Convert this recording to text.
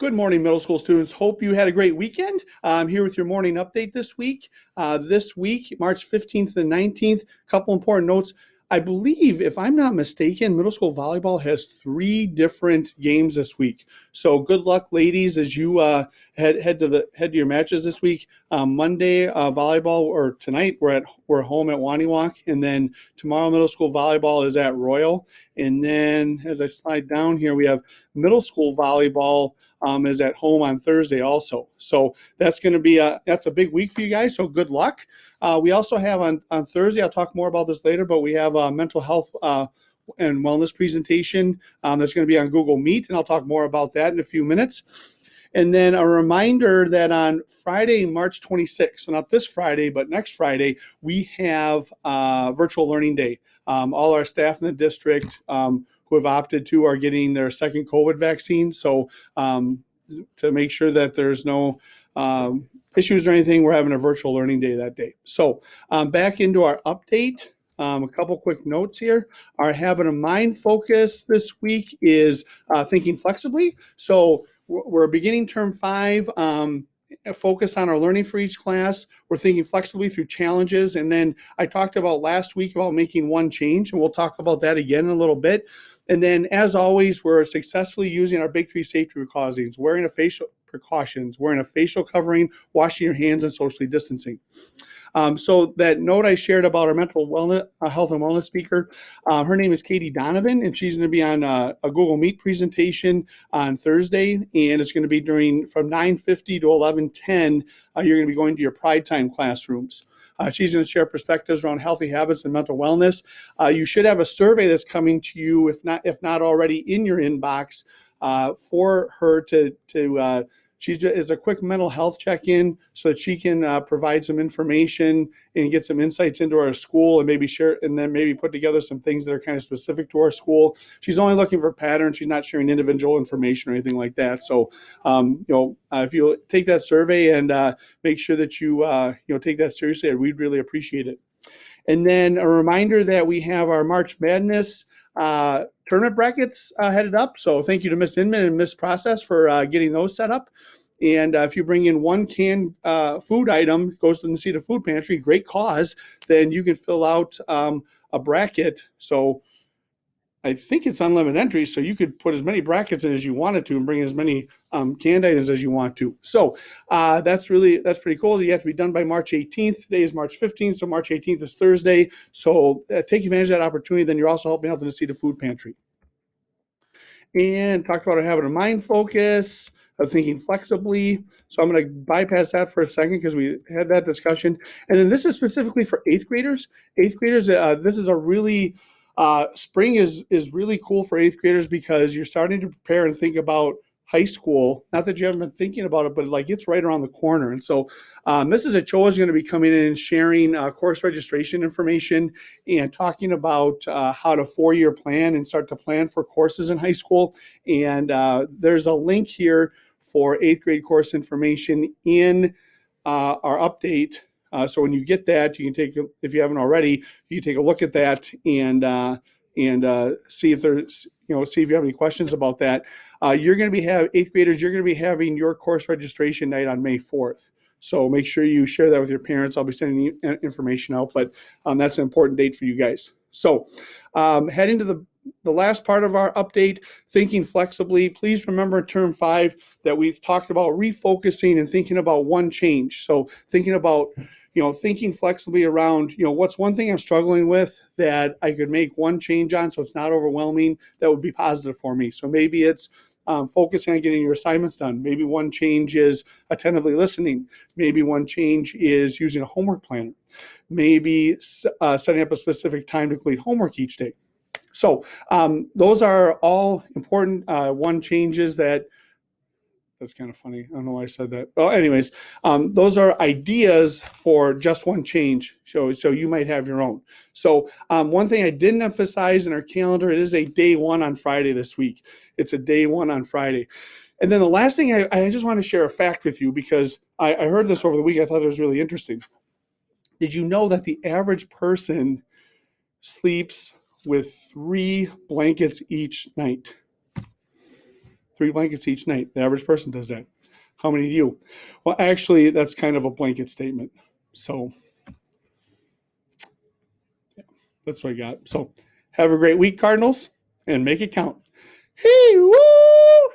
Good morning, middle school students. Hope you had a great weekend. I'm here with your morning update this week. This week, March 15th and 19th, a couple important notes. I believe, if I'm not mistaken, middle school volleyball has three different games this week. So good luck, ladies, as you head to your matches this week. Monday volleyball, or tonight we're home at Waniwak, and then tomorrow middle school volleyball is at Royal. And then as I slide down here, we have middle school volleyball is at home on Thursday also. So that's going to be that's a big week for you guys. So good luck. We also have on Thursday, I'll talk more about this later, but we have a mental health and wellness presentation that's going to be on Google Meet, and I'll talk more about that in a few minutes. And then a reminder that on Friday, March 26th, so not this Friday, but next Friday, we have Virtual Learning Day. All our staff in the district who have opted to are getting their second COVID vaccine. So to make sure that there's no issues or anything, we're having a virtual learning day that day. So back into our update. A couple quick notes here. Our habit of mind focus this week is thinking flexibly. So we're beginning term 5. Focus on our learning for each class. We're thinking flexibly through challenges. And then I talked about last week about making one change, and we'll talk about that again in a little bit. And then, as always, we're successfully using our big 3 safety precautions, wearing a facial covering, washing your hands, and socially distancing. So that note I shared about our mental wellness, health and wellness speaker, her name is Katie Donovan, and she's going to be on a Google Meet presentation on Thursday, and it's going to be from 9:50 to 11:10. You're going to be going to your Pride Time classrooms. She's going to share perspectives around healthy habits and mental wellness. You should have a survey that's coming to you, if not already in your inbox, for her to she is a quick mental health check-in so that she can provide some information and get some insights into our school, and maybe share, and then maybe put together some things that are kind of specific to our school. She's only looking for patterns. She's not sharing individual information or anything like that. So, if you take that survey and make sure that you take that seriously, we'd really appreciate it. And then a reminder that we have our March Madness tournament brackets headed up. So thank you to Miss Inman and Miss Process for getting those set up. And if you bring in one canned food item, goes to the Necedah Food Pantry, great cause, then you can fill out a bracket. So I think it's unlimited entry, so you could put as many brackets in as you wanted to and bring as many canned items as you want to. So that's pretty cool. You have to be done by March 18th. Today is March 15th, so March 18th is Thursday. So take advantage of that opportunity. Then you're also helping out the Necedah Food Pantry. And talked about our habit of mind focus, of thinking flexibly. So I'm going to bypass that for a second because we had that discussion. And then this is specifically for 8th graders. 8th graders, this is a really spring is really cool for 8th graders because you're starting to prepare and think about high school. Not that you haven't been thinking about it, but it's right around the corner. And so Mrs. Ochoa is going to be coming in and sharing course registration information and talking about how to 4-year plan and start to plan for courses in high school. And there's a link here for 8th grade course information in our update. So when you get that, you can if you haven't already, you can take a look at that and see if there's, see if you have any questions about that. You're going to be 8th graders, you're going to be having your course registration night on May 4th. So make sure you share that with your parents. I'll be sending information out, but that's an important date for you guys. So heading to the last part of our update, thinking flexibly. Please remember term 5 that we've talked about refocusing and thinking about one change. So thinking about, thinking flexibly around, what's one thing I'm struggling with that I could make one change on so it's not overwhelming, that would be positive for me. So maybe it's focusing on getting your assignments done. Maybe one change is attentively listening. Maybe one change is using a homework planner. Maybe setting up a specific time to complete homework each day. So those are all important one changes that's kind of funny. I don't know why I said that. Well, anyways, those are ideas for just one change. So you might have your own. So one thing I didn't emphasize in our calendar, it is a day 1 on Friday this week. It's a day 1 on Friday. And then the last thing, I just want to share a fact with you because I heard this over the week. I thought it was really interesting. Did you know that the average person sleeps with 3 blankets each night? 3 blankets each night. The average person does that. How many do you? Well, actually, that's kind of a blanket statement. So yeah, that's what I got. So have a great week, Cardinals, and make it count. Hey, woo!